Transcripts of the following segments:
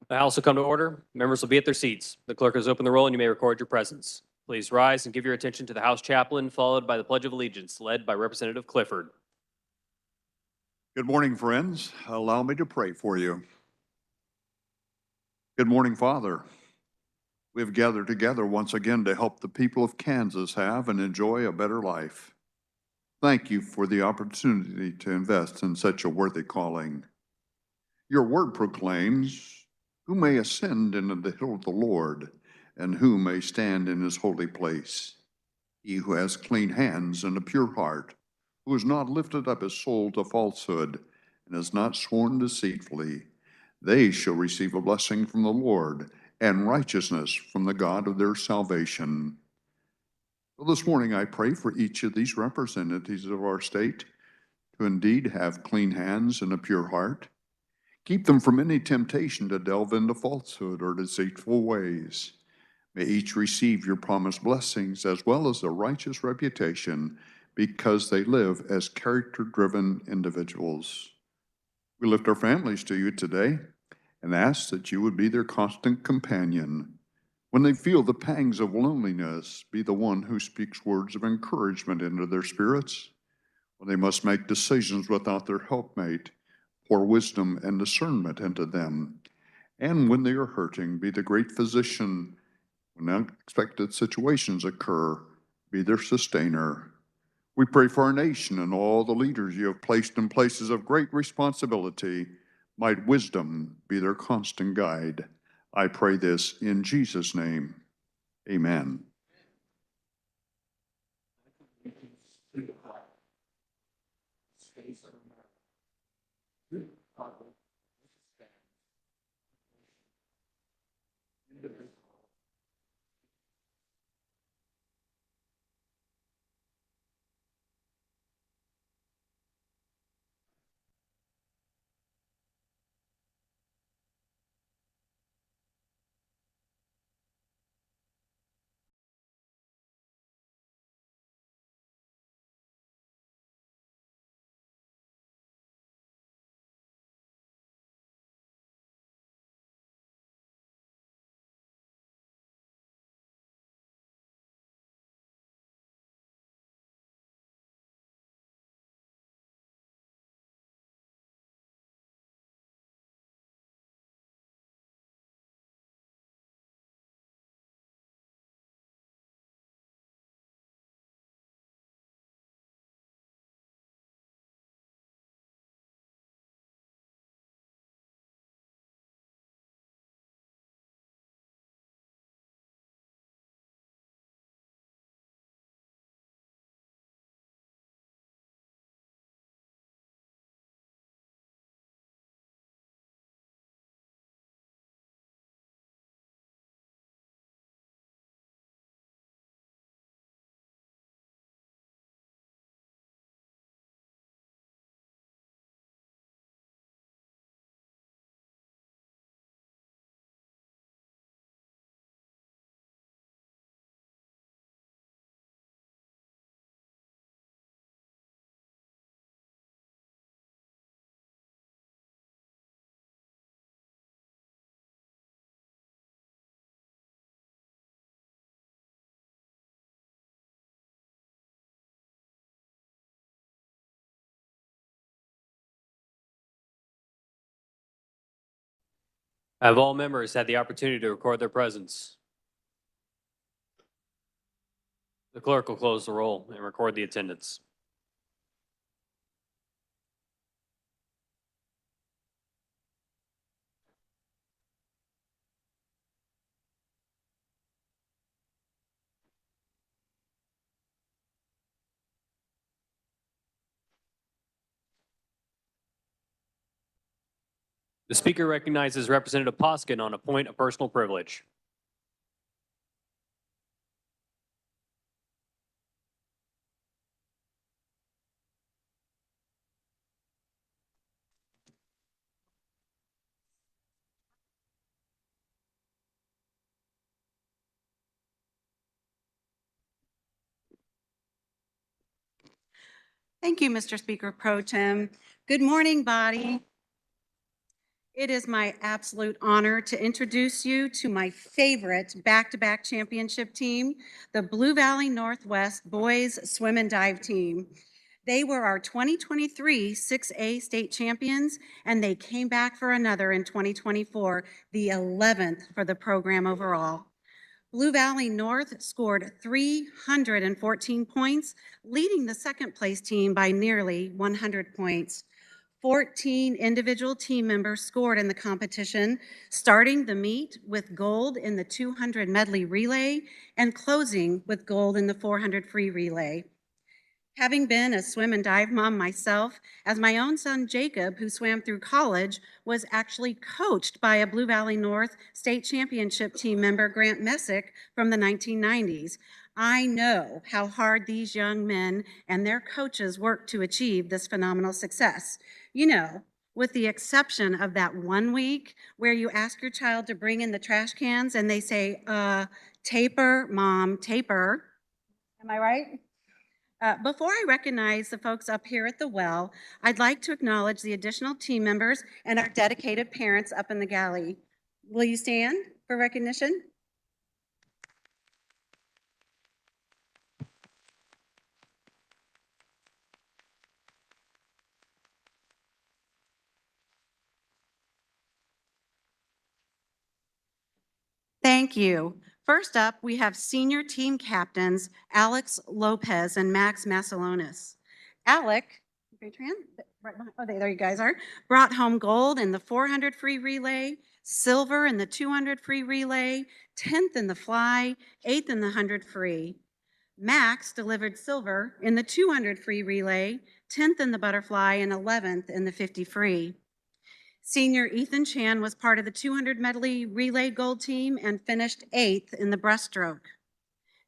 The House will come to order. Members will be at their seats. The clerk has opened the roll and you may record your presence. Please rise and give your attention to the House chaplain, followed by the Pledge of Allegiance, led by Representative Clifford. Good morning, friends. Allow me to pray for you. Good morning, Father. We have gathered together once again to help the people of Kansas have and enjoy a better life. Thank you for the opportunity to invest in such a worthy calling. Your word proclaims, "Who may ascend into the hill of the Lord, and who may stand in his holy place? He who has clean hands and a pure heart, who has not lifted up his soul to falsehood, and has not sworn deceitfully, they shall receive a blessing from the Lord and righteousness from the God of their salvation." Well, this morning I pray for each of these representatives of our state to indeed have clean hands and a pure heart. Keep them from any temptation to delve into falsehood or deceitful ways. May each receive your promised blessings as well as a righteous reputation because they live as character-driven individuals. We lift our families to you today and ask that you would be their constant companion. When they feel the pangs of loneliness, be the one who speaks words of encouragement into their spirits. When they must make decisions without their helpmate, pour wisdom and discernment into them. And when they are hurting, be the great physician. When unexpected situations occur, be their sustainer. We pray for our nation and all the leaders you have placed in places of great responsibility. Might wisdom be their constant guide. I pray this in Jesus' name. Amen. Have all members had the opportunity to record their presence? The clerk will close the roll and record the attendance. The Speaker recognizes Representative Poskin on a point of personal privilege. Thank you, Mr. Speaker Pro Tem. Good morning, body. It is my absolute honor to introduce you to my favorite back-to-back championship team, the Blue Valley Northwest Boys Swim and Dive Team. They were our 2023 6A state champions, and they came back for another in 2024, the 11th for the program overall. Blue Valley North scored 314 points, leading the second place team by nearly 100 points. 14 individual team members scored in the competition, starting the meet with gold in the 200 medley relay and closing with gold in the 400 free relay. Having been a swim and dive mom myself, as my own son Jacob, who swam through college, was actually coached by a Blue Valley North state championship team member, Grant Messick, from the 1990s. I know how hard these young men and their coaches work to achieve this phenomenal success. You know, with the exception of that 1 week where you ask your child to bring in the trash cans and they say, taper, mom, taper. Am I right? Before I recognize the folks up here at the well, I'd like to acknowledge the additional team members and our dedicated parents up in the galley. Will you stand for recognition? Thank you. First up, we have senior team captains Alex Lopez and Max Macelonis. Alec, there you guys are, brought home gold in the 400 free relay, silver in the 200 free relay, 10th in the fly, 8th in the 100 free. Max delivered silver in the 200 free relay, 10th in the butterfly, and 11th in the 50 free. Senior Ethan Chan was part of the 200 medley relay gold team and finished 8th in the breaststroke.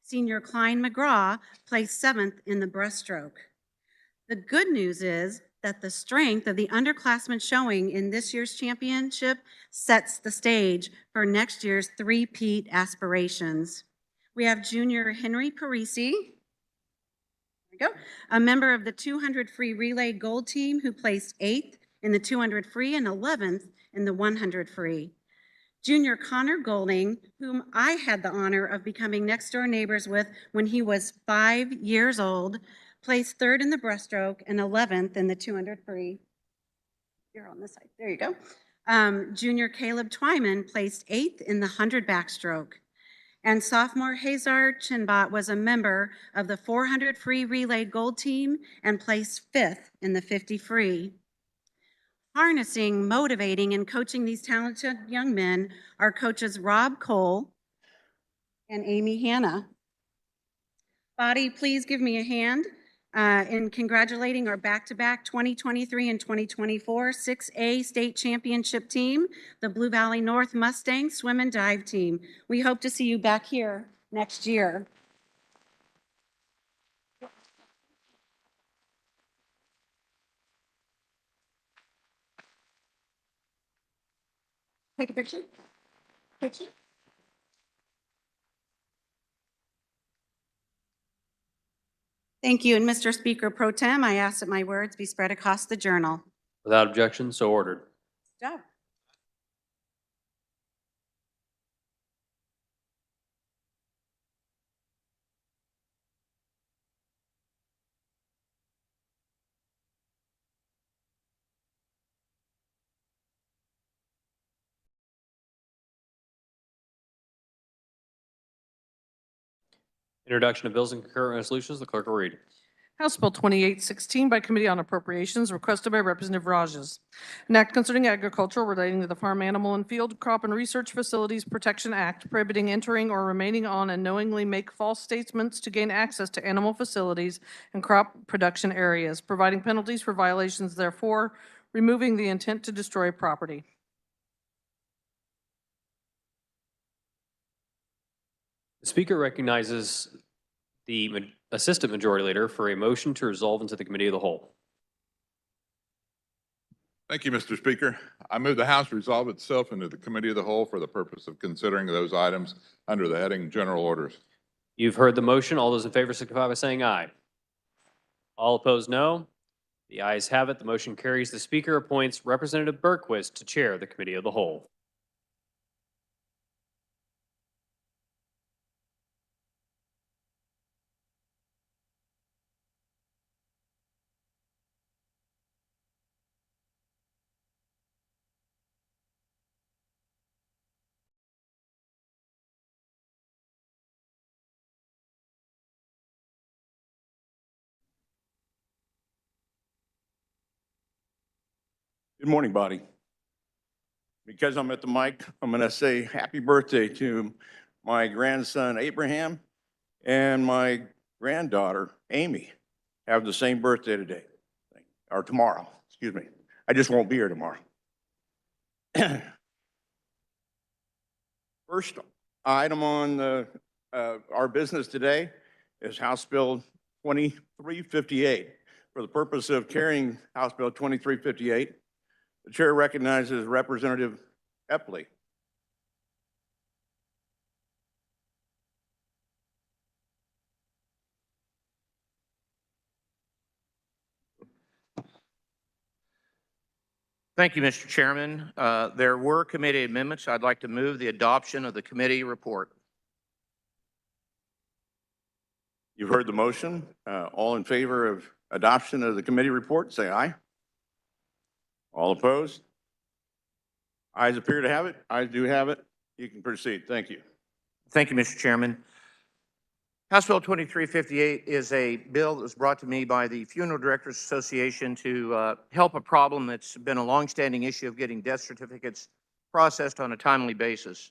Senior Klein McGraw placed 7th in the breaststroke. The good news is that the strength of the underclassmen showing in this year's championship sets the stage for next year's three-peat aspirations. We have junior Henry Parisi, a member of the 200 free relay gold team who placed 8th in the 200 free and 11th in the 100 free. Junior Connor Golding, whom I had the honor of becoming next door neighbors with when he was 5 years old, placed 3rd in the breaststroke and 11th in the 200 free. You're on this side, there you go. Junior Caleb Twyman placed 8th in the 100 backstroke. And sophomore Hazar Chinbot was a member of the 400 free relay gold team and placed 5th in the 50 free. Harnessing, motivating, and coaching these talented young men are coaches Rob Cole and Amy Hanna. Body, please give me a hand in congratulating our back-to-back 2023 and 2024 6A state championship team, the Blue Valley North Mustang Swim and Dive Team. We hope to see you back here next year. Take a picture. Picture. Thank you. And Mr. Speaker Pro Tem, I ask that my words be spread across the journal. Without objection, so ordered. Good job. Introduction of bills and concurrent resolutions. The clerk will read. House Bill 2816 by Committee on Appropriations requested by Representative Rajas. An act concerning agriculture relating to the Farm Animal and Field Crop and Research Facilities Protection Act, prohibiting entering or remaining on and knowingly make false statements to gain access to animal facilities and crop production areas, providing penalties for violations therefore, removing the intent to destroy property. The Speaker recognizes the Assistant Majority Leader for a motion to resolve into the Committee of the Whole. Thank you, Mr. Speaker. I move the House resolve itself into the Committee of the Whole for the purpose of considering those items under the heading General Orders. You've heard the motion. All those in favor signify by saying aye. All opposed, no. The ayes have it. The motion carries. The Speaker appoints Representative Berquist to chair the Committee of the Whole. Good morning, body. Because I'm at the mic, I'm going to say happy birthday to my grandson Abraham and my granddaughter Amy. Have the same birthday today, or tomorrow, excuse me. I just won't be here tomorrow. First item on our business today is House Bill 2358. For the purpose of carrying House Bill 2358, the chair recognizes Representative Epley. Thank you, Mr. Chairman. There were committee amendments. I'd like to move the adoption of the committee report. You've heard the motion. All in favor of adoption of the committee report, say aye. All opposed? Ayes appear to have it. Ayes do have it. You can proceed. Thank you. Thank you, Mr. Chairman. House Bill 2358 is a bill that was brought to me by the Funeral Directors Association to help a problem that's been a longstanding issue of getting death certificates processed on a timely basis.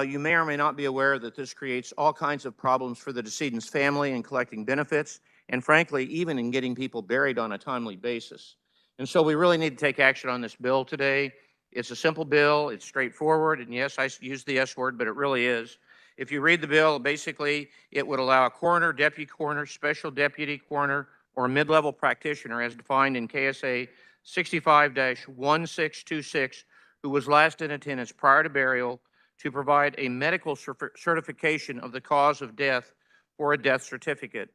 You may or may not be aware that this creates all kinds of problems for the decedent's family in collecting benefits, and frankly, even in getting people buried on a timely basis. And so we really need to take action on this bill today. It's a simple bill. It's straightforward. And yes, I use the S word, but it really is. If you read the bill, basically, it would allow a coroner, deputy coroner, special deputy coroner, or a mid-level practitioner, as defined in KSA 65-1626, who was last in attendance prior to burial, to provide a medical certification of the cause of death for a death certificate.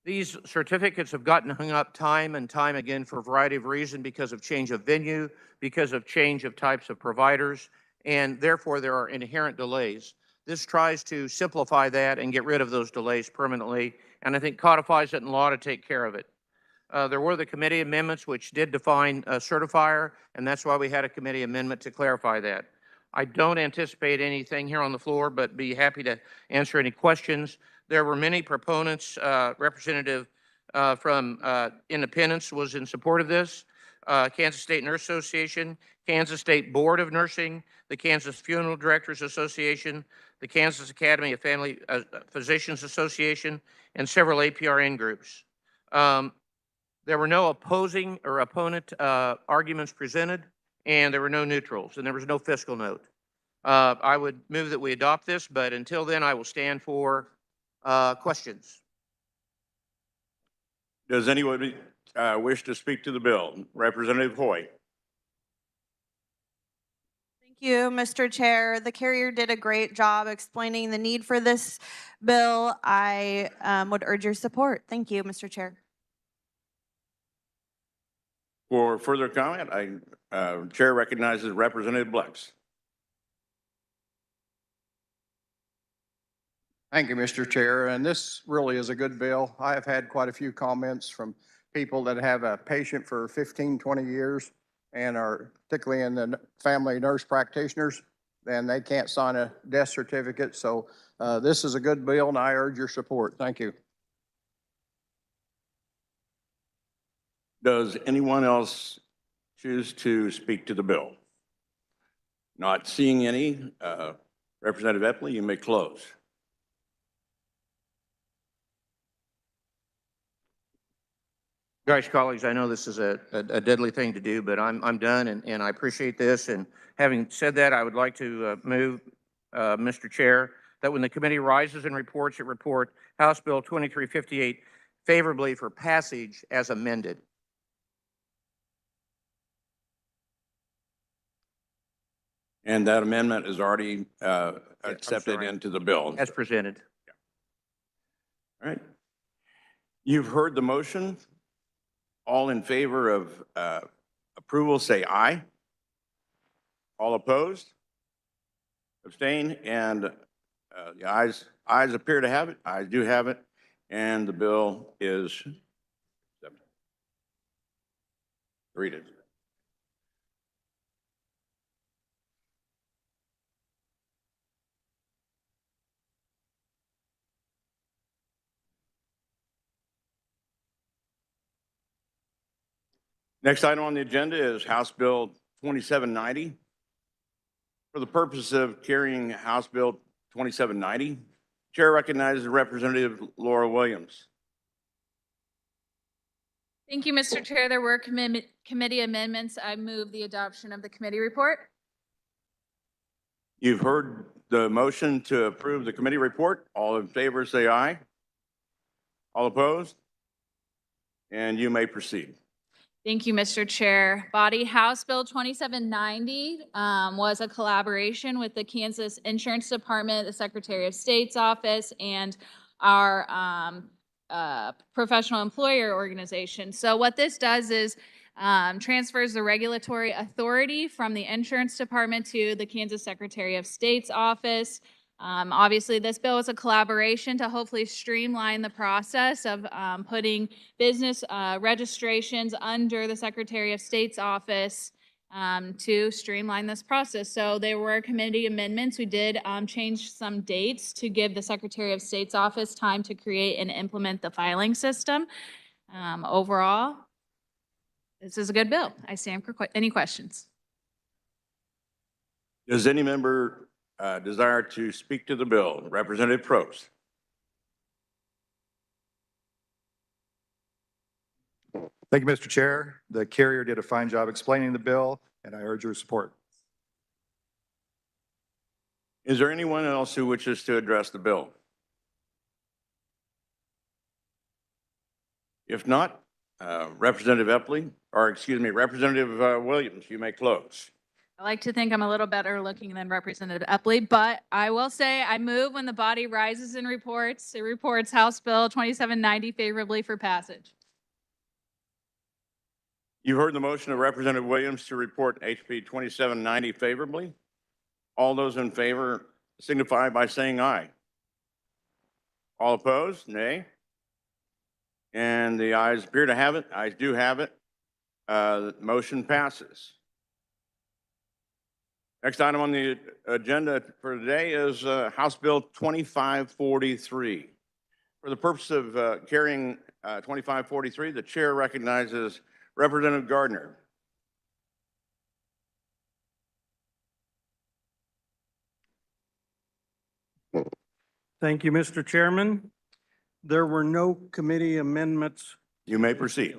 These certificates have gotten hung up time and time again for a variety of reasons, because of change of venue, because of change of types of providers, and therefore there are inherent delays. This tries to simplify that and get rid of those delays permanently, and I think codifies it in law to take care of it. There were the committee amendments which did define a certifier, and that's why we had a committee amendment to clarify that. I don't anticipate anything here on the floor, but be happy to answer any questions. There were many proponents. Representative from Independence was in support of this. Kansas State Nurse Association, Kansas State Board of Nursing, the Kansas Funeral Directors Association, the Kansas Academy of Family Physicians Association, and several APRN groups. There were no opposing or opponent arguments presented, and there were no neutrals, and there was no fiscal note. I would move that we adopt this, but until then, I will stand for questions. Does anyone wish to speak to the bill? Representative Hoy. Thank you, Mr. Chair. The carrier did a great job explaining the need for this bill. I would urge your support. Thank you, Mr. Chair. For further comment, Chair recognizes Representative Blex. Thank you, Mr. Chair. And this really is a good bill. I have had quite a few comments from people that have a patient for 15, 20 years and are particularly in the family nurse practitioners, and they can't sign a death certificate. So this is a good bill, and I urge your support. Thank you. Does anyone else choose to speak to the bill? Not seeing any. Representative Epley, you may close. Guys, colleagues, I know this is a deadly thing to do, but I'm done, and I appreciate this. And having said that, I would like to move, Mr. Chair, that when the committee rises and reports, it report House Bill 2358 favorably for passage as amended. And that amendment is already accepted into the bill. As presented. All right. You've heard the motion. All in favor of approval, say aye. All opposed? Abstain? And the ayes appear to have it. Ayes do have it. And the bill is accepted. Read it. Next item on the agenda is House Bill 2790. For the purpose of carrying House Bill 2790, Chair recognizes Representative Laura Williams. Thank you, Mr. Chair. There were committee amendments. I move the adoption of the committee report. You've heard the motion to approve the committee report. All in favor, say aye. All opposed? And you may proceed. Thank you, Mr. Chair. Body House Bill 2790 was a collaboration with the Kansas Insurance Department, the Secretary of State's office, and our professional employer organization. So what this does is transfers the regulatory authority from the Insurance Department to the Kansas Secretary of State's office. Obviously, this bill is a collaboration to hopefully streamline the process of putting business registrations under the Secretary of State's office to streamline this process. So there were committee amendments. We did change some dates to give the Secretary of State's office time to create and implement the filing system. Overall, this is a good bill. I stand for any questions. Does any member desire to speak to the bill? Representative Probst. Thank you, Mr. Chair. The carrier did a fine job explaining the bill, and I urge your support. Is there anyone else who wishes to address the bill? If not, Representative Williams, you may close. I like to think I'm a little better looking than Representative Epley, but I will say I move when the body rises and reports. It reports House Bill 2790 favorably for passage. You've heard the motion of Representative Williams to report HB 2790 favorably. All those in favor signify by saying aye. All opposed, nay. And the ayes appear to have it. Ayes do have it. The motion passes. Next item on the agenda for today is House Bill 2543. For the purpose of carrying 2543, the chair recognizes Representative Gardner. Thank you, Mr. Chairman. There were no committee amendments. You may proceed.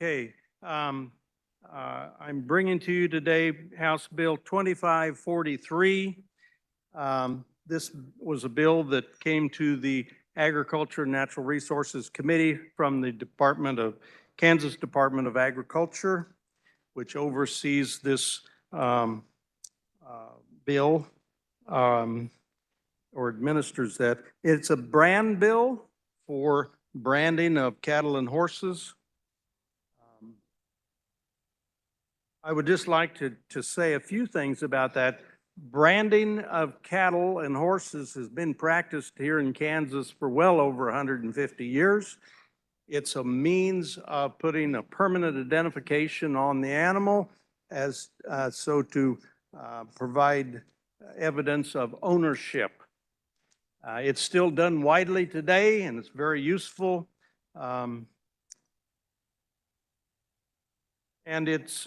Okay. I'm bringing to you today House Bill 2543. This was a bill that came to the Agriculture and Natural Resources Committee from the Kansas Department of Agriculture, which oversees this bill or administers that. It's a brand bill for branding of cattle and horses. I would just like to say a few things about that. Branding of cattle and horses has been practiced here in Kansas for well over 150 years. It's a means of putting a permanent identification on the animal as to provide evidence of ownership. It's still done widely today, and it's very useful. And it's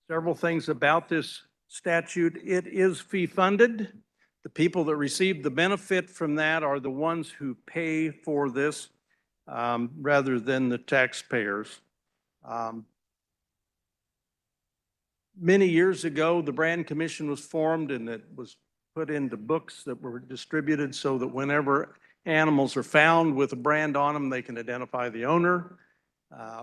several things about this statute. It is fee-funded. The people that receive the benefit from that are the ones who pay for this rather than the taxpayers. Many years ago, the Brand Commission was formed, and it was put into books that were distributed so that whenever animals are found with a brand on them, they can identify the owner.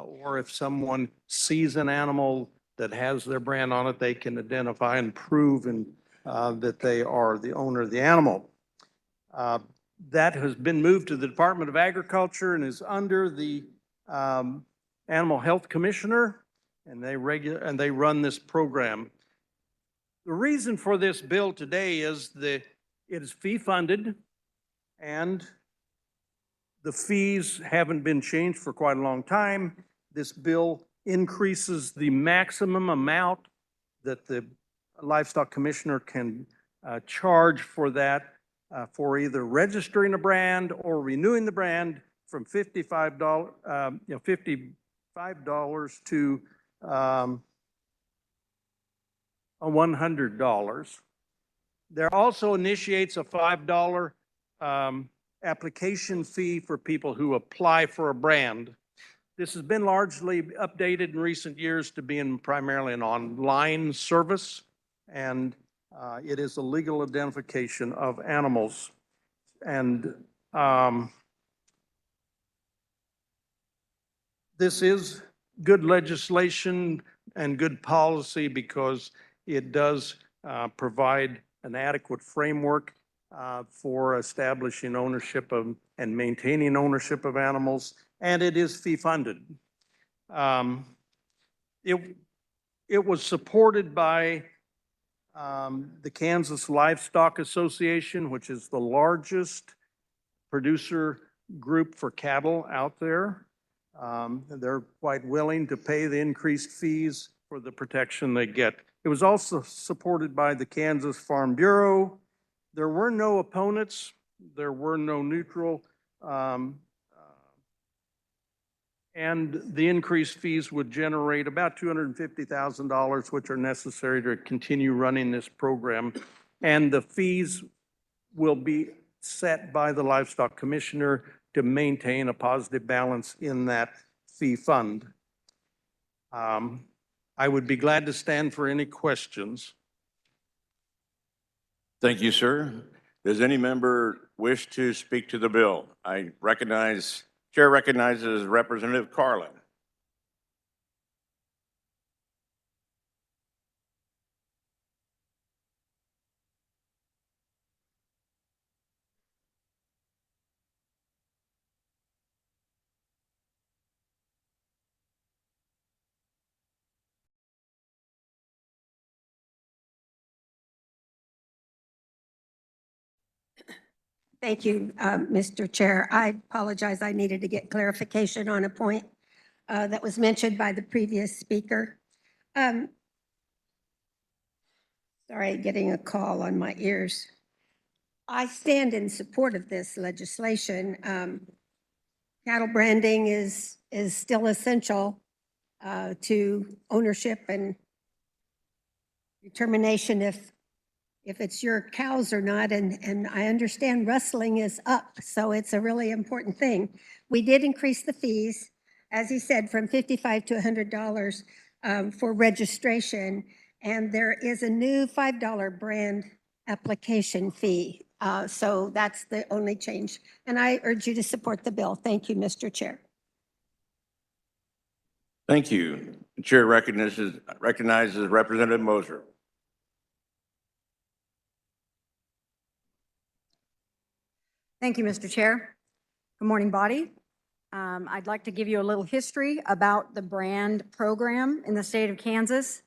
Or if someone sees an animal that has their brand on it, they can identify and prove that they are the owner of the animal. That has been moved to the Department of Agriculture and is under the Animal Health Commissioner, and they run this program. The reason for this bill today is that it is fee-funded, and the fees haven't been changed for quite a long time. This bill increases the maximum amount that the Livestock Commissioner can charge for that, for either registering a brand or renewing the brand from $55 to $100. There also initiates a $5 application fee for people who apply for a brand. This has been largely updated in recent years to being primarily an online service, and it is a legal identification of animals. And this is good legislation and good policy because it does provide an adequate framework for establishing ownership of and maintaining ownership of animals, and it is fee-funded. It was supported by the Kansas Livestock Association, which is the largest producer group for cattle out there. They're quite willing to pay the increased fees for the protection they get. It was also supported by the Kansas Farm Bureau. There were no opponents. There were no neutral. And the increased fees would generate about $250,000, which are necessary to continue running this program. And the fees will be set by the Livestock Commissioner to maintain a positive balance in that fee fund. I would be glad to stand for any questions. Thank you, sir. Does any member wish to speak to the bill? Chair recognizes Representative Carlin. Thank you, Mr. Chair. I apologize. I needed to get clarification on a point that was mentioned by the previous speaker. Sorry, getting a call on my ears. I stand in support of this legislation. Cattle branding is still essential to ownership and determination if it's your cows or not, and I understand rustling is up, so it's a really important thing. We did increase the fees, as he said, from $55 to $100 for registration, and there is a new $5 brand application fee. So that's the only change. And I urge you to support the bill. Thank you, Mr. Chair. Thank you. The chair recognizes Representative Moser. Thank you, Mr. Chair. Good morning, body. I'd like to give you a little history about the brand program in the state of Kansas.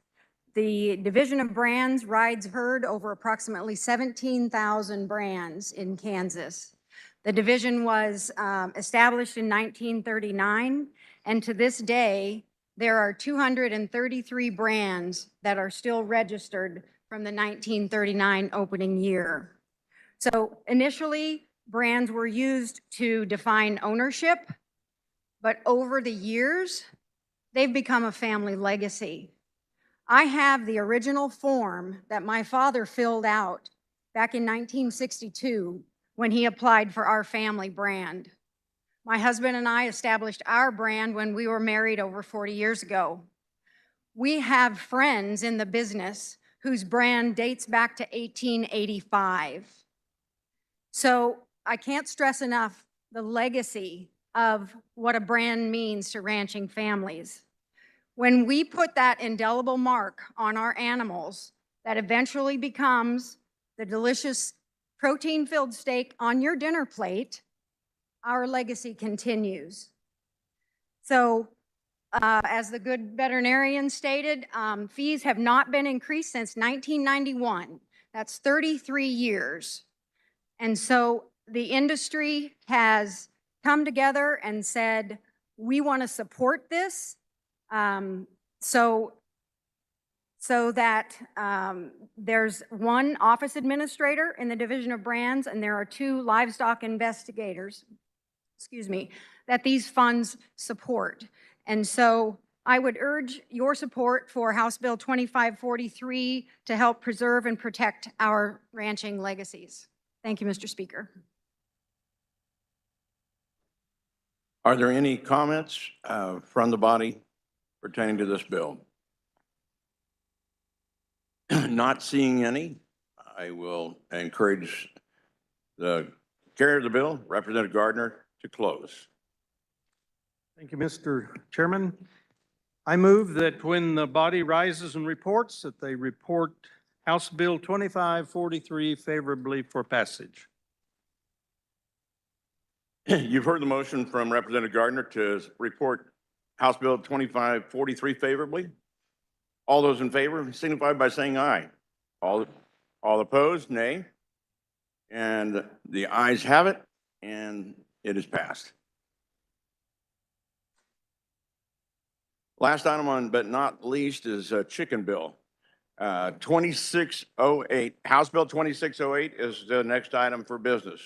The Division of Brands rides herd over approximately 17,000 brands in Kansas. The division was established in 1939, and to this day, there are 233 brands that are still registered from the 1939 opening year. So initially, brands were used to define ownership, but over the years, they've become a family legacy. I have the original form that my father filled out back in 1962 when he applied for our family brand. My husband and I established our brand when we were married over 40 years ago. We have friends in the business whose brand dates back to 1885. So I can't stress enough the legacy of what a brand means to ranching families. When we put that indelible mark on our animals, that eventually becomes the delicious protein-filled steak on your dinner plate, our legacy continues. So as the good veterinarian stated, fees have not been increased since 1991. That's 33 years. And so the industry has come together and said, we want to support this so that there's one office administrator in the Division of Brands and there are 2 livestock investigators, that these funds support. And so I would urge your support for House Bill 2543 to help preserve and protect our ranching legacies. Thank you, Mr. Speaker. Are there any comments from the body pertaining to this bill? Not seeing any, I will encourage the carrier of the bill, Representative Gardner, to close. Thank you, Mr. Chairman. I move that when the body rises and reports, that they report House Bill 2543 favorably for passage. You've heard the motion from Representative Gardner to report House Bill 2543 favorably. All those in favor signify by saying aye. All opposed, nay. And the ayes have it, and it is passed. Last item on, but not least, is chicken bill. 2608, House Bill 2608 is the next item for business.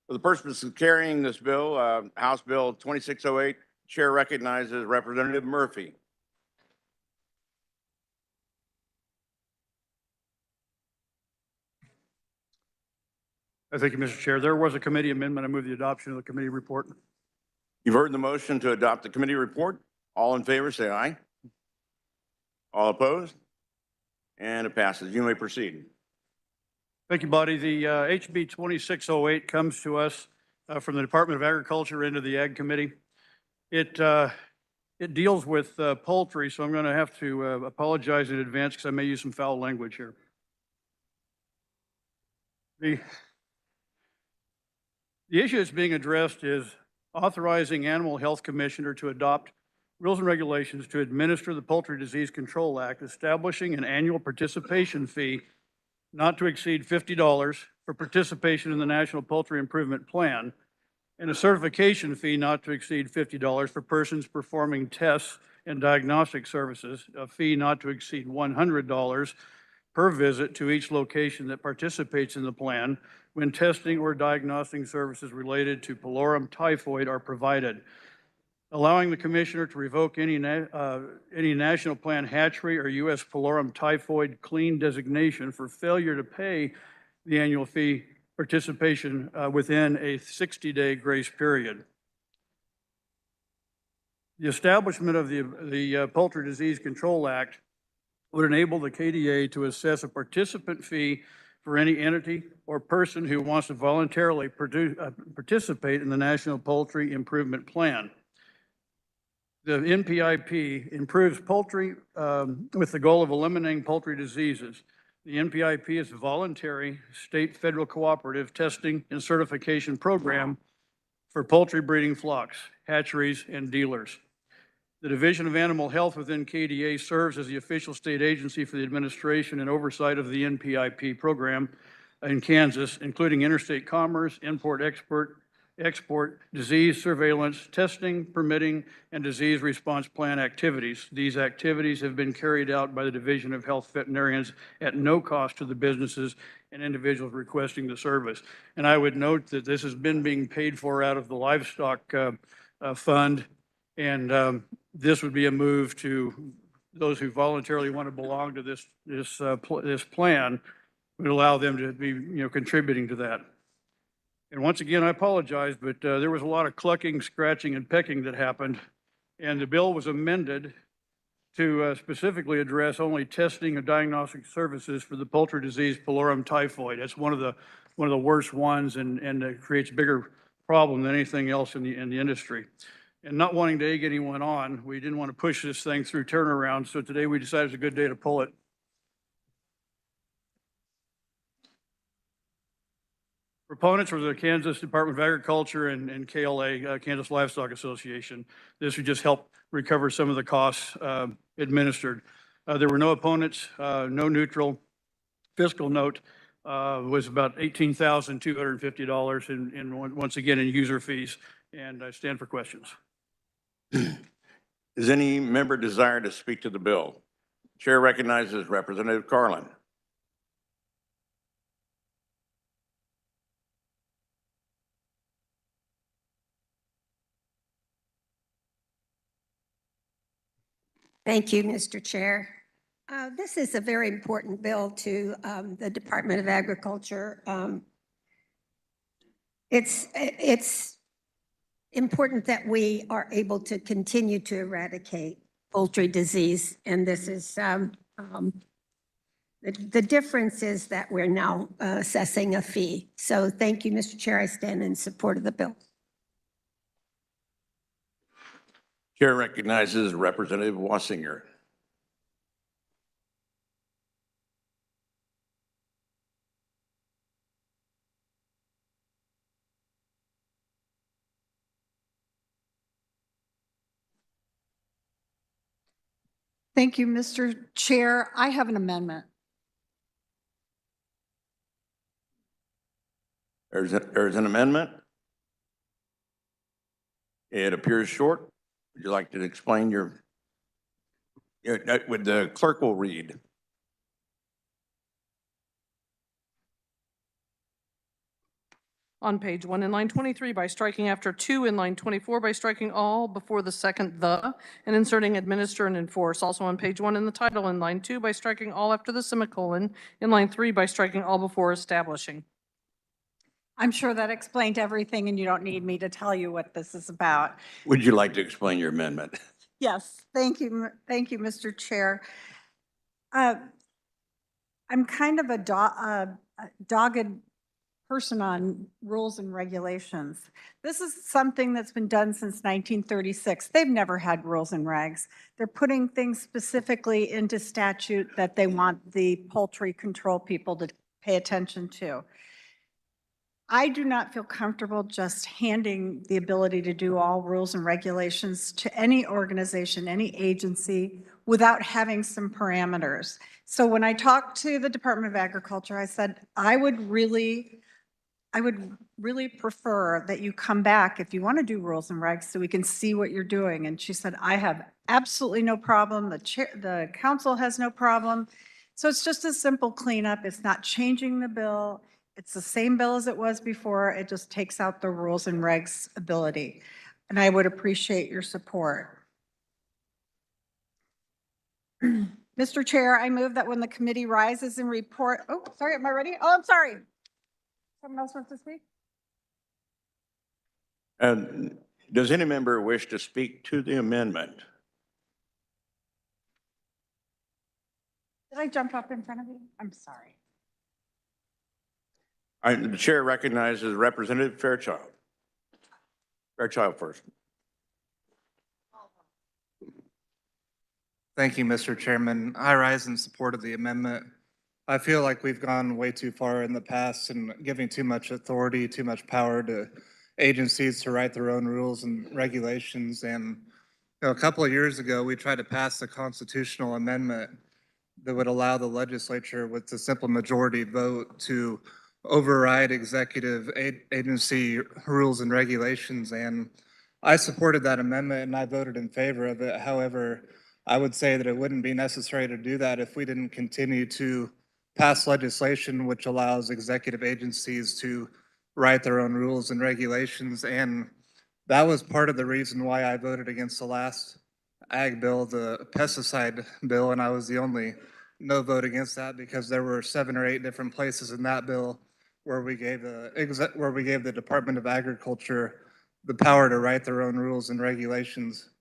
For the purpose of carrying this bill, House Bill 2608, Chair recognizes Representative Murphy. Thank you, Mr. Chair. There was a committee amendment. I move the adoption of the committee report. You've heard the motion to adopt the committee report. All in favor, say aye. All opposed? And it passes. You may proceed. Thank you, Buddy. The HB 2608 comes to us from the Department of Agriculture into the Ag Committee. It deals with poultry, so I'm going to have to apologize in advance because I may use some foul language here. The issue that's being addressed is authorizing Animal Health Commissioner to adopt rules and regulations to administer the Poultry Disease Control Act, establishing an annual participation fee not to exceed $50 for participation in the National Poultry Improvement Plan, and a certification fee not to exceed $50 for persons performing tests and diagnostic services, a fee not to exceed $100 per visit to each location that participates in the plan when testing or diagnostic services related to pullorum typhoid are provided, allowing the commissioner to revoke any national plan hatchery or U.S. pullorum typhoid clean designation for failure to pay the annual fee participation within a 60-day grace period. The establishment of the Poultry Disease Control Act would enable the KDA to assess a participant fee for any entity or person who wants to voluntarily participate in the National Poultry Improvement Plan. The NPIP improves poultry with the goal of eliminating poultry diseases. The NPIP is a voluntary state federal cooperative testing and certification program for poultry breeding flocks, hatcheries, and dealers. The Division of Animal Health within KDA serves as the official state agency for the administration and oversight of the NPIP program in Kansas, including interstate commerce, import-export, disease surveillance, testing, permitting, and disease response plan activities. These activities have been carried out by the Division of Health veterinarians at no cost to the businesses and individuals requesting the service. And I would note that this has been being paid for out of the livestock fund, and this would be a move to those who voluntarily want to belong to this plan, would allow them to be contributing to that. And once again, I apologize, but there was a lot of clucking, scratching, and pecking that happened, and the bill was amended to specifically address only testing of diagnostic services for the poultry disease pullorum typhoid. That's one of the worst ones, and it creates a bigger problem than anything else in the industry. And not wanting to egg anyone on, we didn't want to push this thing through turnaround, so today we decided it's a good day to pull it. Proponents were the Kansas Department of Agriculture and KLA, Kansas Livestock Association. This would just help recover some of the costs administered. There were no opponents, no neutral. Fiscal note was about $18,250 once again in user fees. And I stand for questions. Does any member desire to speak to the bill? Chair recognizes Representative Carlin. Thank you, Mr. Chair. This is a very important bill to the Department of Agriculture. It's important that we are able to continue to eradicate poultry disease, and this is the difference is that we're now assessing a fee. So thank you, Mr. Chair. I stand in support of the bill. Chair recognizes Representative Wassinger. Thank you, Mr. Chair. I have an amendment. There's an amendment. It appears short. Would you like to explain your would the clerk will read? On page 1 in line 23 by striking after 2 in line 24 by striking all before the second the and inserting administer and enforce. Also on page 1 in the title in line 2 by striking all after the semicolon. In line 3 by striking all before establishing. I'm sure that explained everything and you don't need me to tell you what this is about. Would you like to explain your amendment? Yes, thank you. Thank you, Mr. Chair. I'm kind of a dogged person on rules and regulations. This is something that's been done since 1936. They've never had rules and regs. They're putting things specifically into statute that they want the poultry control people to pay attention to. I do not feel comfortable just handing the ability to do all rules and regulations to any organization, any agency, without having some parameters. So when I talked to the Department of Agriculture, I said, I would really prefer that you come back if you want to do rules and regs so we can see what you're doing. And she said, I have absolutely no problem. The council has no problem. So it's just a simple cleanup. It's not changing the bill. It's the same bill as it was before. It just takes out the rules and regs ability. And I would appreciate your support. Mr. Chair, I move that when the committee rises and report, oh, sorry, am I ready? Oh, I'm sorry. Someone else wants to speak? And does any member wish to speak to the amendment? Did I jump up in front of you? I'm sorry. The chair recognizes Representative Fairchild. Fairchild first. Thank you, Mr. Chairman. I rise in support of the amendment. I feel like we've gone way too far in the past and giving too much authority, too much power to agencies to write their own rules and regulations. And a couple of years ago, we tried to pass a constitutional amendment that would allow the legislature with a simple majority vote to override executive agency rules and regulations. And I supported that amendment and I voted in favor of it. However, I would say that it wouldn't be necessary to do that if we didn't continue to pass legislation which allows executive agencies to write their own rules and regulations. And that was part of the reason why I voted against the last ag bill, the pesticide bill, and I was the only no vote against that because there were 7 or 8 different places in that bill where we gave the Department of Agriculture the power to write their own rules and regulations.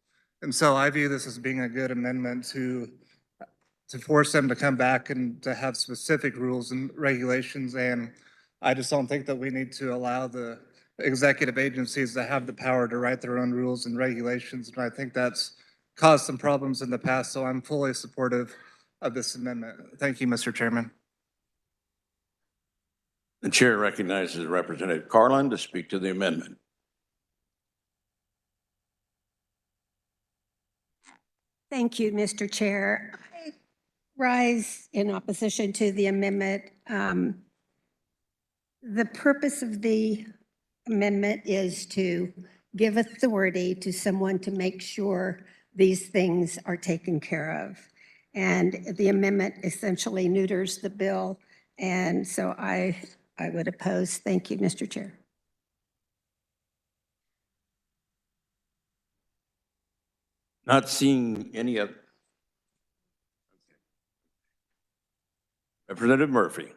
And so I view this as being a good amendment to force them to come back and to have specific rules and regulations. And I just don't think that we need to allow the executive agencies to have the power to write their own rules and regulations. And I think that's caused some problems in the past. So I'm fully supportive of this amendment. Thank you, Mr. Chairman. The chair recognizes Representative Carlin to speak to the amendment. Thank you, Mr. Chair. I rise in opposition to the amendment. The purpose of the amendment is to give authority to someone to make sure these things are taken care of. And the amendment essentially neuters the bill. And so I would oppose. Thank you, Mr. Chair. Not seeing any other. Representative Murphy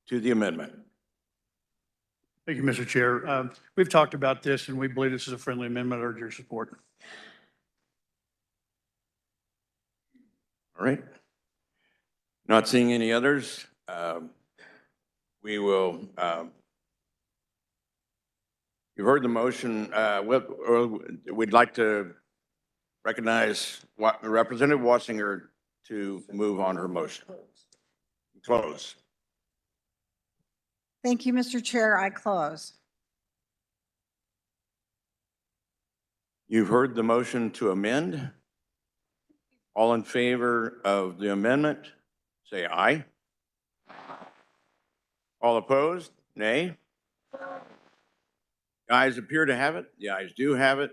to the amendment. Thank you, Mr. Chair. We've talked about this and we believe this is a friendly amendment. I urge your support. All right. Not seeing any others. We will, you've heard the motion. We'd like to recognize Representative Wassinger to move on her motion. Close. Thank you, Mr. Chair. I close. You've heard the motion to amend. All in favor of the amendment, say aye. All opposed, nay. The ayes appear to have it. The ayes do have it.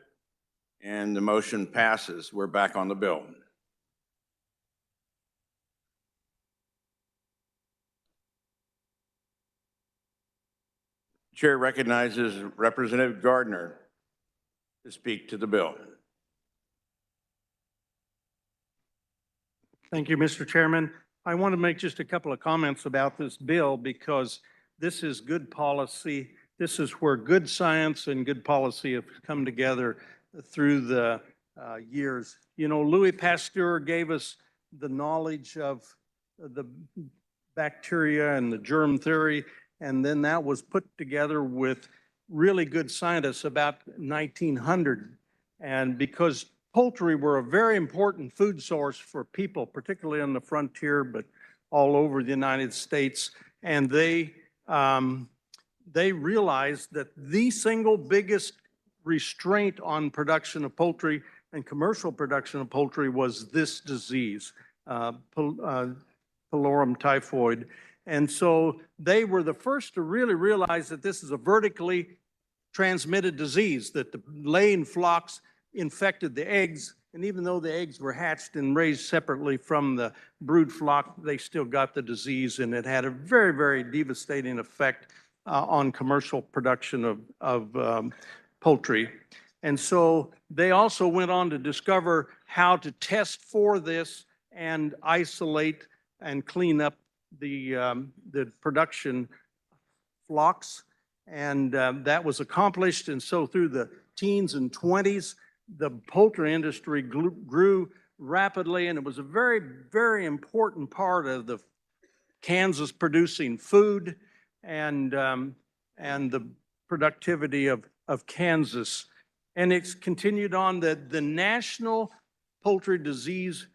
And the motion passes. We're back on the bill. Chair recognizes Representative Gardner to speak to the bill. Thank you, Mr. Chairman. I want to make just a couple of comments about this bill because this is good policy. This is where good science and good policy have come together through the years. You know, Louis Pasteur gave us the knowledge of the bacteria and the germ theory, and then that was put together with really good scientists about 1900. And because poultry were a very important food source for people, particularly on the frontier, but all over the United States. And they realized that the single biggest restraint on production of poultry and commercial production of poultry was this disease, pylorium typhoid. And so they were the first to really realize that this is a vertically transmitted disease, that the laying flocks infected the eggs, and even though the eggs were hatched and raised separately from the brood flock, they still got the disease, and it had a very, very devastating effect on commercial production of poultry. And so they also went on to discover how to test for this and isolate and clean up the production flocks, and that was accomplished. And so through the teens and 20s, the poultry industry grew rapidly, and it was a very, very important part of the Kansas producing food and the productivity of Kansas. And it's continued on. The National Poultry Disease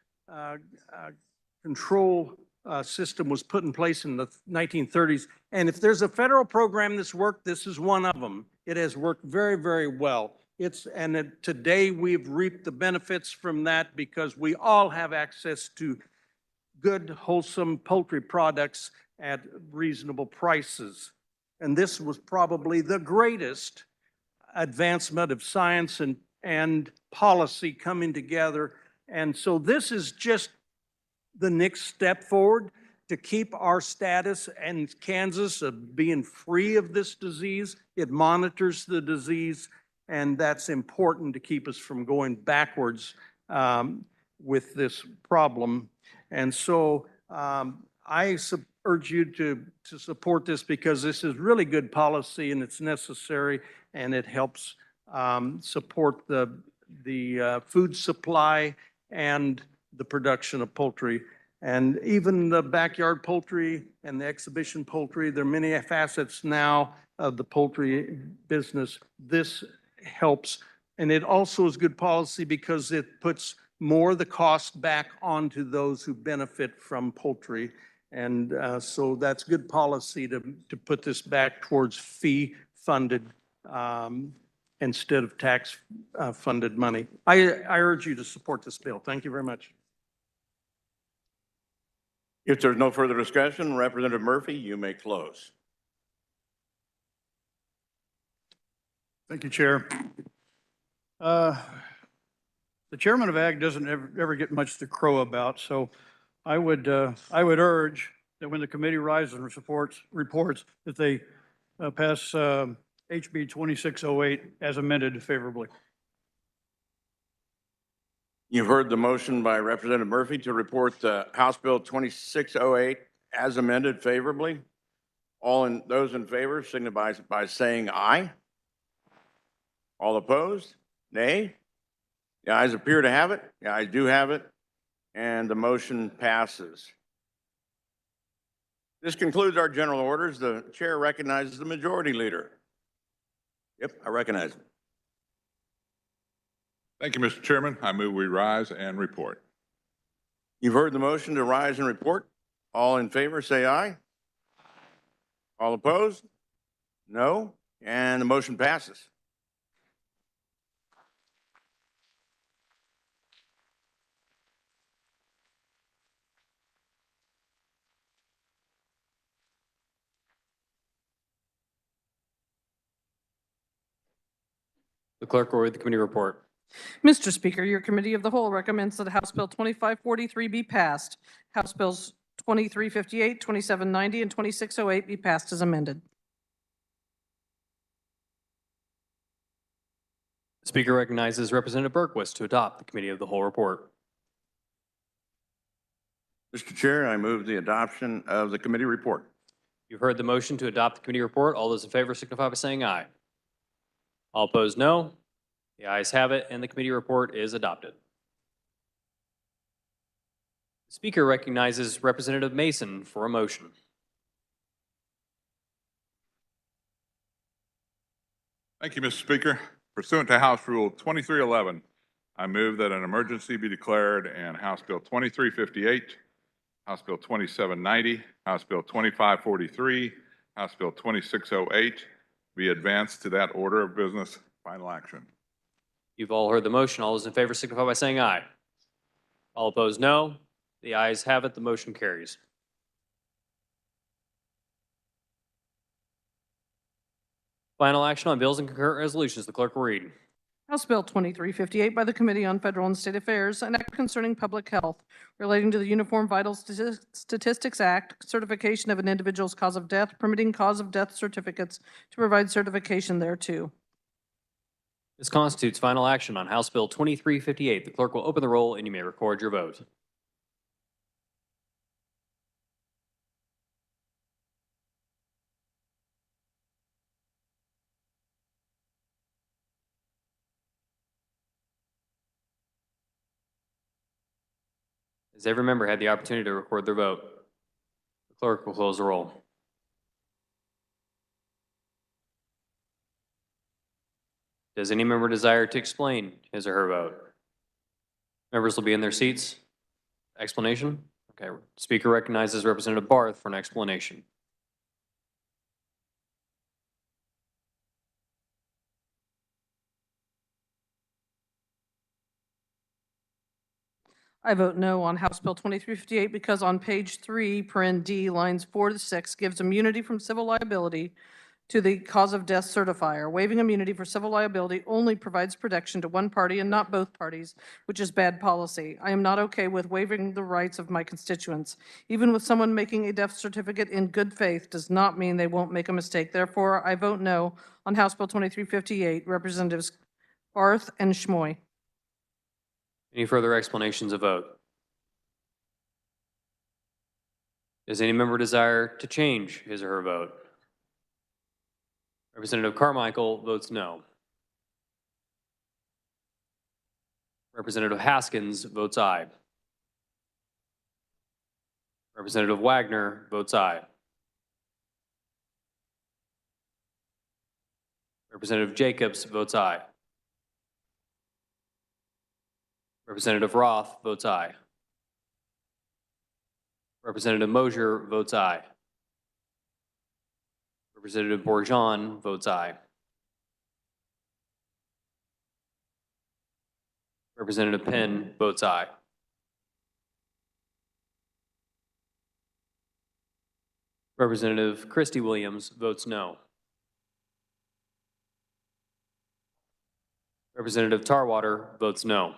Control system was put in place in the 1930s. And if there's a federal program that's worked, this is one of them. It has worked very, very well. Today we've reaped the benefits from that because we all have access to good, wholesome poultry products at reasonable prices. And this was probably the greatest advancement of science and policy coming together. And so this is just the next step forward to keep our status in Kansas of being free of this disease. It monitors the disease, and that's important to keep us from going backwards with this problem. And so I urge you to support this because this is really good policy and it's necessary, and it helps support the food supply and the production of poultry. And even the backyard poultry and the exhibition poultry, there are many facets now of the poultry business. This helps. And it also is good policy because it puts more of the cost back onto those who benefit from poultry. And so that's good policy to put this back towards fee-funded instead of tax-funded money. I urge you to support this bill. Thank you very much. If there's no further discussion, Representative Murphy, you may close. Thank you, Chair. The chairman of Ag doesn't ever get much to crow about, so I would urge that when the committee rises and reports that they pass HB 2608 as amended favorably. You've heard the motion by Representative Murphy to report House Bill 2608 as amended favorably. Those in favor signify by saying aye. All opposed? Nay? The ayes appear to have it. The ayes do have it, and the motion passes. This concludes our general orders. The chair recognizes the majority leader. Yep, I recognize him. Thank you, Mr. Chairman. I move we rise and report. You've heard the motion to rise and report. All in favor, say aye. All opposed? No, and the motion passes. The clerk will read the committee report. Mr. Speaker, your committee of the whole recommends that House Bill 2543 be passed. House Bills 2358, 2790, and 2608 be passed as amended. The Speaker recognizes Representative Berquist to adopt the committee of the whole report. Mr. Chair, I move the adoption of the committee report. You've heard the motion to adopt the committee report. All those in favor signify by saying aye. All opposed, no. The ayes have it, and the committee report is adopted. The Speaker recognizes Representative Mason for a motion. Thank you, Mr. Speaker. Pursuant to House Rule 2311, I move that an emergency be declared and House Bill 2358, House Bill 2790, House Bill 2543, House Bill 2608 be advanced to that order of business final action. You've all heard the motion. All those in favor signify by saying aye. All opposed, no. The ayes have it. The motion carries. Final action on bills and concurrent resolutions. The clerk will read. House Bill 2358 by the Committee on Federal and State Affairs, an act concerning public health relating to the Uniform Vital Statistics Act, certification of an individual's cause of death, permitting cause of death certificates to provide certification thereto. This constitutes final action on House Bill 2358. The clerk will open the roll and you may record your vote. Has every member had the opportunity to record their vote? The clerk will close the roll. Does any member desire to explain his or her vote? Members will be in their seats. Explanation? Okay. Speaker recognizes Representative Barth for an explanation. I vote no on House Bill 2358 because on page 3, paren D, lines 4 to 6, gives immunity from civil liability to the cause of death certifier. Waiving immunity for civil liability only provides protection to one party and not both parties, which is bad policy. I am not okay with waiving the rights of my constituents. Even with someone making a death certificate in good faith does not mean they won't make a mistake. Therefore, I vote no on House Bill 2358, Representatives Barth and Schmoy. Any further explanations of vote? Does any member desire to change his or her vote? Representative Carmichael votes no. Representative Haskins votes aye. Representative Wagner votes aye. Representative Jacobs votes aye. Representative Roth votes aye. Representative Mosier votes aye. Representative Bourgeon votes aye. Representative Penn votes aye. Representative Christie Williams votes no. Representative Tarwater votes no.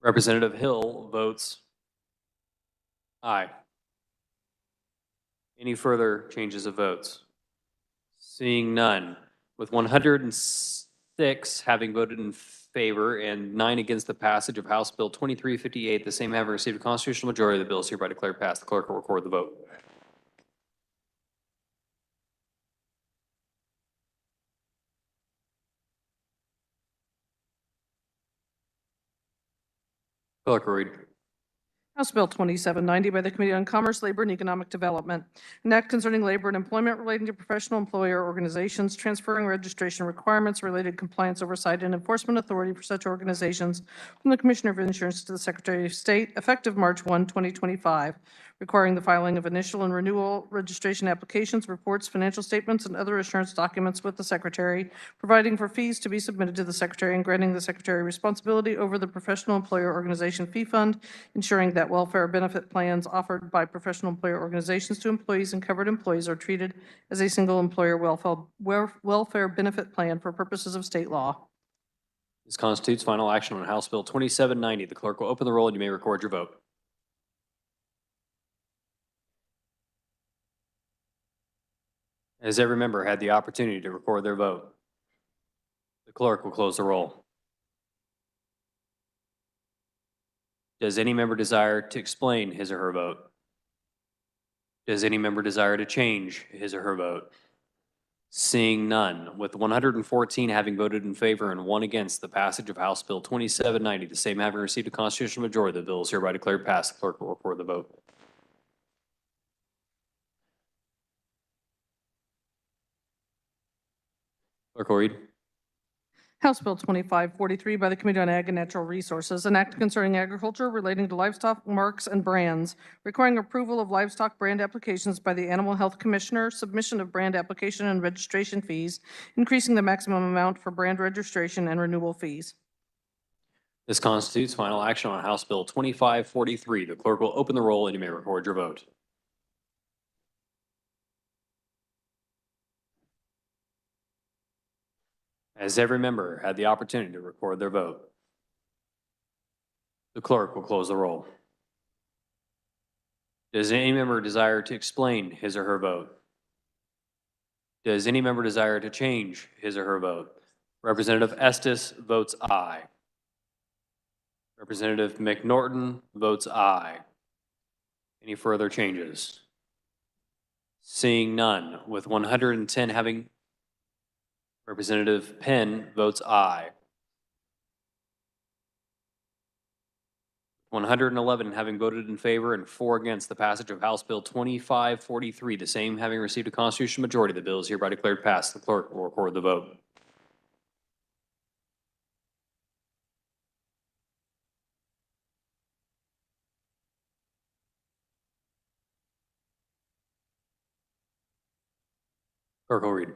Representative Hill votes aye. Any further changes of votes? Seeing none, with 106 having voted in favor and 9 against the passage of House Bill 2358, the same having received a constitutional majority, the bill is hereby declared passed. The clerk will record the vote. Clerk will read. House Bill 2790 by the Committee on Commerce, Labor, and Economic Development. An act concerning labor and employment relating to professional employer organizations, transferring registration requirements, related compliance oversight, and enforcement authority for such organizations from the Commissioner of Insurance to the Secretary of State, effective March 1, 2025, requiring the filing of initial and renewal registration applications, reports, financial statements, and other assurance documents with the Secretary, providing for fees to be submitted to the Secretary, and granting the Secretary responsibility over the professional employer organization fee fund, ensuring that welfare benefit plans offered by professional employer organizations to employees and covered employees are treated as a single employer welfare benefit plan for purposes of state law. This constitutes final action on House Bill 2790. The clerk will open the roll and you may record your vote. Has every member had the opportunity to record their vote? The clerk will close the roll. Does any member desire to explain his or her vote? Does any member desire to change his or her vote? Seeing none, with 114 having voted in favor and 1 against the passage of House Bill 2790, the same having received a constitutional majority, the bill is hereby declared passed. The clerk will record the vote. Clerk will read. House Bill 2543 by the Committee on Ag and Natural Resources, an act concerning agriculture relating to livestock marks and brands, requiring approval of livestock brand applications by the Animal Health Commissioner, submission of brand application and registration fees, increasing the maximum amount for brand registration and renewal fees. This constitutes final action on House Bill 2543. The clerk will open the roll and you may record your vote. Has every member had the opportunity to record their vote? The clerk will close the roll. Does any member desire to explain his or her vote? Does any member desire to change his or her vote? Representative Estes votes aye. Representative McNorton votes aye. Any further changes? Seeing none, with 110 having Representative Penn votes aye. 111 having voted in favor and 4 against the passage of House Bill 2543, the same having received a constitutional majority, the bill is hereby declared passed. The clerk will record the vote. Clerk will read.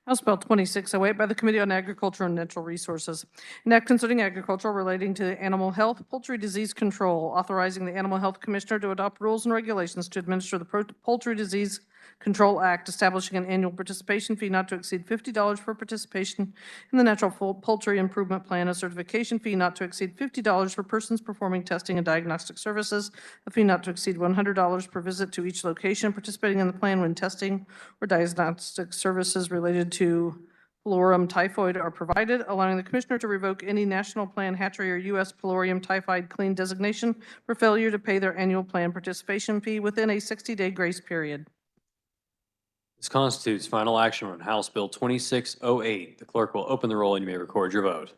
House Bill 2608 by the Committee on Agriculture and Natural Resources. An act concerning agriculture relating to animal health, poultry disease control, authorizing the Animal Health Commissioner to adopt rules and regulations to administer the Poultry Disease Control Act, establishing an annual participation fee not to exceed $50 for participation in the Natural Poultry Improvement Plan, a certification fee not to exceed $50 for persons performing testing and diagnostic services, a fee not to exceed $100 per visit to each location participating in the plan when testing or diagnostic services related to Pylorium typhoid are provided, allowing the Commissioner to revoke any national plan hatchery or U.S. Pylorium typhoid clean designation for failure to pay their annual plan participation fee within a 60-day grace period. This constitutes final action on House Bill 2608. The clerk will open the roll and you may record your vote.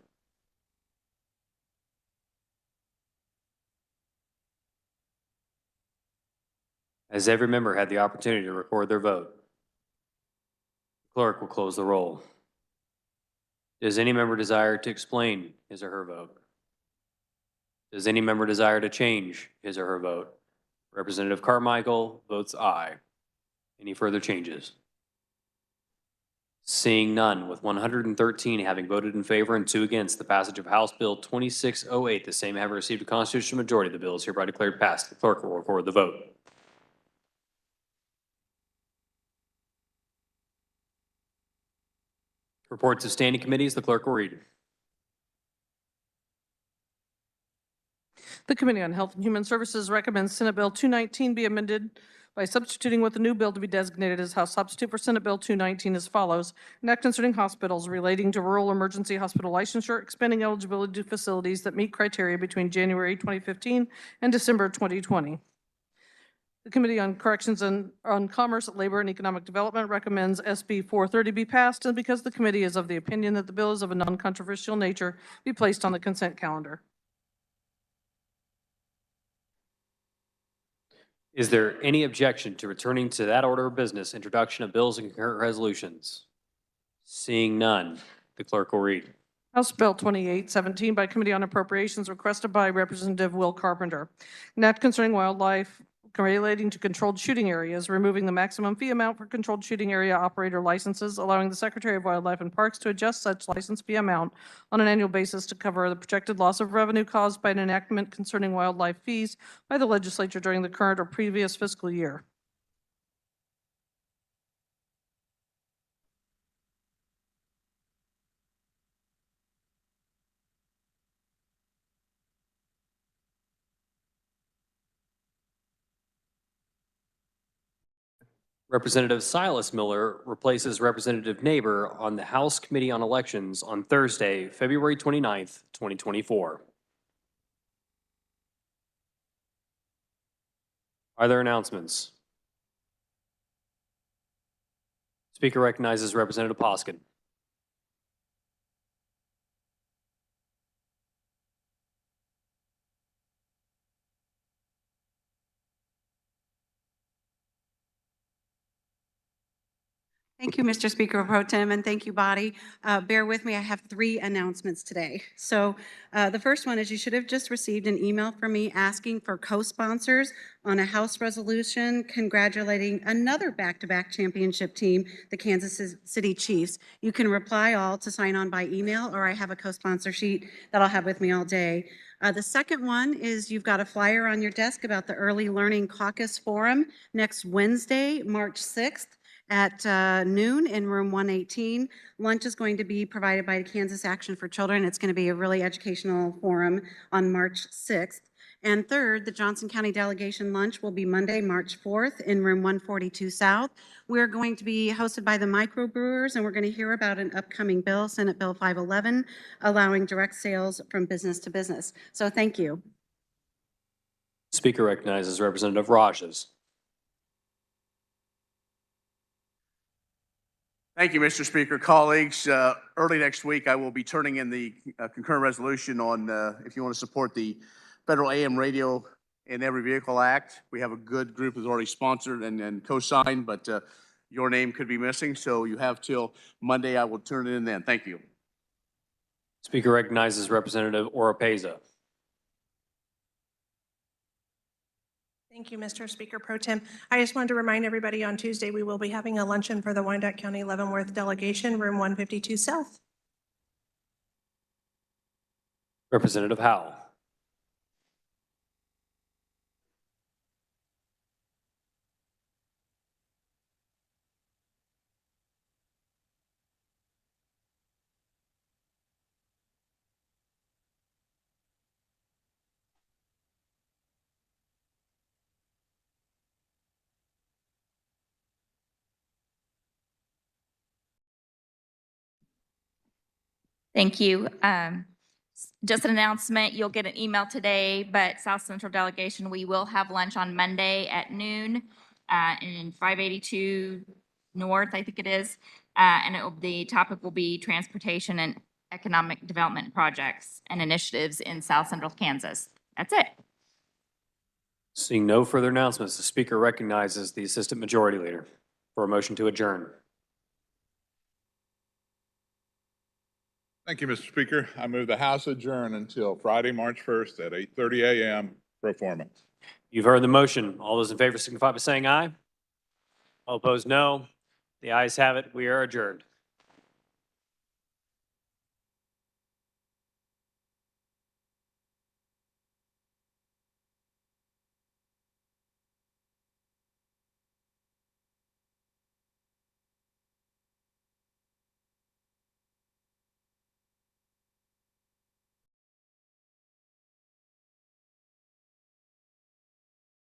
Has every member had the opportunity to record their vote? The clerk will close the roll. Does any member desire to explain his or her vote? Does any member desire to change his or her vote? Representative Carmichael votes aye. Any further changes? Seeing none, with 113 having voted in favor and 2 against the passage of House Bill 2608, the same having received a constitutional majority, the bill is hereby declared passed. The clerk will record the vote. Reports of standing committees, the clerk will read. The Committee on Health and Human Services recommends Senate Bill 219 be amended by substituting with a new bill to be designated as House substitute for Senate Bill 219 as follows. An act concerning hospitals relating to rural emergency hospital licensure, expanding eligibility to facilities that meet criteria between January 2015 and December 2020. The Committee on Corrections and on Commerce, Labor, and Economic Development recommends SB 430 be passed, and because the committee is of the opinion that the bill is of a non-controversial nature, be placed on the consent calendar. Is there any objection to returning to that order of business, introduction of bills and concurrent resolutions? Seeing none, the clerk will read. House Bill 2817 by Committee on Appropriations, requested by Representative Will Carpenter. An act concerning wildlife relating to controlled shooting areas, removing the maximum fee amount for controlled shooting area operator licenses, allowing the Secretary of Wildlife and Parks to adjust such license fee amount on an annual basis to cover the projected loss of revenue caused by an enactment concerning wildlife fees by the legislature during the current or previous fiscal year. Representative Silas Miller replaces Representative Neighbor on the House Committee on Elections on Thursday, February 29th, 2024. Are there announcements? Speaker recognizes Representative Poskin. Thank you, Mr. Speaker Pro Tem, and thank you, body. Bear with me, I have 3 announcements today. So the first one is you should have just received an email from me asking for co-sponsors on a House resolution congratulating another back-to-back championship team, the Kansas City Chiefs. You can reply all to sign on by email, or I have a co-sponsor sheet that I'll have with me all day. The second one is you've got a flyer on your desk about the Early Learning Caucus Forum next Wednesday, March 6th. At noon in room 118. Lunch is going to be provided by Kansas Action for Children. It's going to be a really educational forum on March 6th. And third, the Johnson County Delegation Lunch will be Monday, March 4th in room 142 South. We're going to be hosted by the microbrewers, and we're going to hear about an upcoming bill, Senate Bill 511, allowing direct sales from business to business. So thank you. Speaker recognizes Representative Rajas. Thank you, Mr. Speaker. Colleagues, early next week, I will be turning in the concurrent resolution on if you want to support the Federal AM Radio in Every Vehicle Act. We have a good group who's already sponsored and co-signed, but your name could be missing, so you have till Monday. I will turn it in then. Thank you. Speaker recognizes Representative Oropeza. Thank you, Mr. Speaker Pro Tem. I just wanted to remind everybody on Tuesday, we will be having a luncheon for the Wyandotte County Leavenworth delegation, room 152 South. Representative Howell. Thank you. Just an announcement, you'll get an email today, but South Central Delegation, we will have lunch on Monday at noon in 582 North, I think it is. And the topic will be transportation and economic development projects and initiatives in South Central Kansas. That's it. Seeing no further announcements, the Speaker recognizes the Assistant Majority Leader for a motion to adjourn. Thank you, Mr. Speaker. I move the House adjourn until Friday, March 1st at 8:30 a.m. pro forma. You've heard the motion. All those in favor signify by saying aye. All opposed, no. The ayes have it. We are adjourned.